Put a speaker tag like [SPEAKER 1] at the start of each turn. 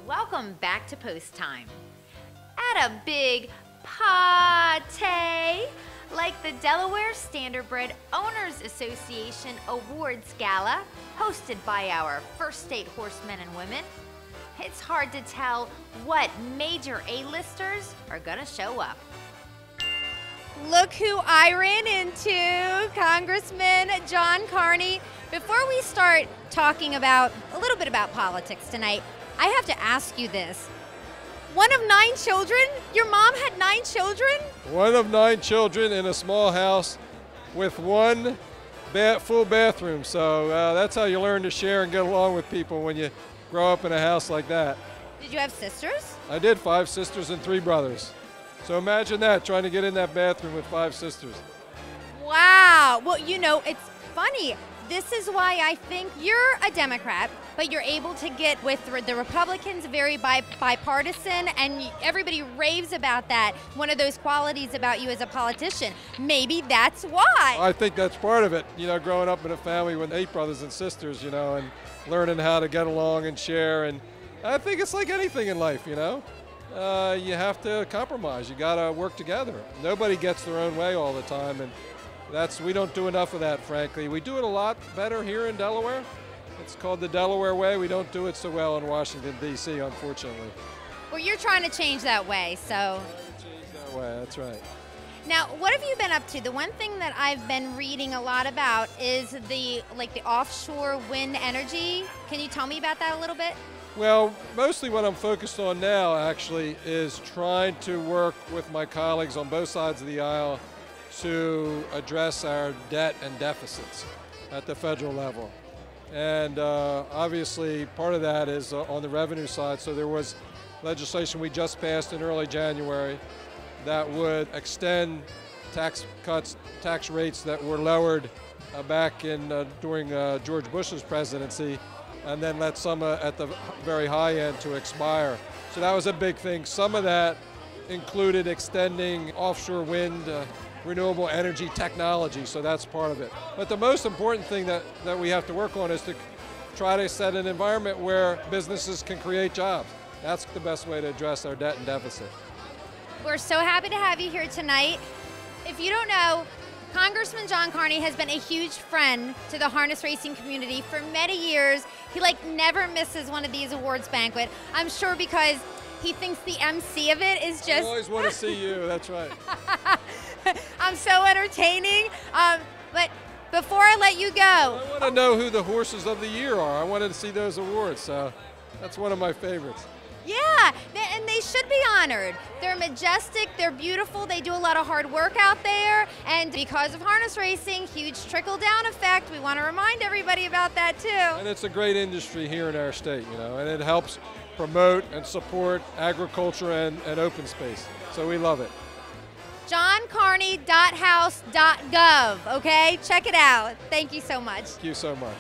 [SPEAKER 1] Welcome back to Post Time. At a big party, like the Delaware Standardbred Owners Association Awards Gala, hosted by our first state horsemen and women, it's hard to tell what major A-listers are gonna show up. Look who I ran into, Congressman John Carney. Before we start talking about a little bit about politics tonight, I have to ask you this. One of 9 children? Your mom had 9 children?
[SPEAKER 2] One of 9 children in a small house with one full bathroom. So that's how you learn to share and get along with people when you grow up in a house like that.
[SPEAKER 1] Did you have sisters?
[SPEAKER 2] I did, 5 sisters and 3 brothers. So imagine that, trying to get in that bathroom with 5 sisters.
[SPEAKER 1] Wow. Well, you know, it's funny. This is why I think you're a Democrat, but you're able to get with the Republicans, very bipartisan, and everybody raves about that. One of those qualities about you as a politician. Maybe that's why.
[SPEAKER 2] I think that's part of it. You know, growing up in a family with 8 brothers and sisters, you know, and learning how to get along and share. And I think it's like anything in life, you know. You have to compromise. You got to work together. Nobody gets their own way all the time, and we don't do enough of that, frankly. We do it a lot better here in Delaware. It's called the Delaware way. We don't do it so well in Washington, D.C., unfortunately.
[SPEAKER 1] Well, you're trying to change that way, so.
[SPEAKER 2] Change that way, that's right.
[SPEAKER 1] Now, what have you been up to? The one thing that I've been reading a lot about is the offshore wind energy. Can you tell me about that a little bit?
[SPEAKER 2] Well, mostly what I'm focused on now, actually, is trying to work with my colleagues on both sides of the aisle to address our debt and deficits at the federal level. And obviously part of that is on the revenue side. So there was legislation we just passed in early January that would extend tax cuts, tax rates that were lowered back in during George Bush's presidency, and then let some at the very high end to expire. So that was a big thing. Some of that included extending offshore wind, renewable energy technology, so that's part of it. But the most important thing that we have to work on is to try to set an environment where businesses can create jobs. That's the best way to address our debt and deficit.
[SPEAKER 1] We're so happy to have you here tonight. If you don't know, Congressman John Carney has been a huge friend to the harness racing community for many years. He never misses one of these awards banquet. I'm sure because he thinks the MC of it is just...
[SPEAKER 2] I always want to see you, that's right.
[SPEAKER 1] I'm so entertaining. But before I let you go...
[SPEAKER 2] I want to know who the horses of the year are. I wanted to see those awards, so that's one of my favorites.
[SPEAKER 1] Yeah, and they should be honored. They're majestic, they're beautiful, they do a lot of hard work out there, and because of harness racing, huge trickle-down effect. We want to remind everybody about that too.
[SPEAKER 2] And it's a great industry here in our state, you know, and it helps promote and support agriculture and open space. So we love it.
[SPEAKER 1] JohnCarney.house.gov, okay? Check it out. Thank you so much.
[SPEAKER 2] Thank you so much.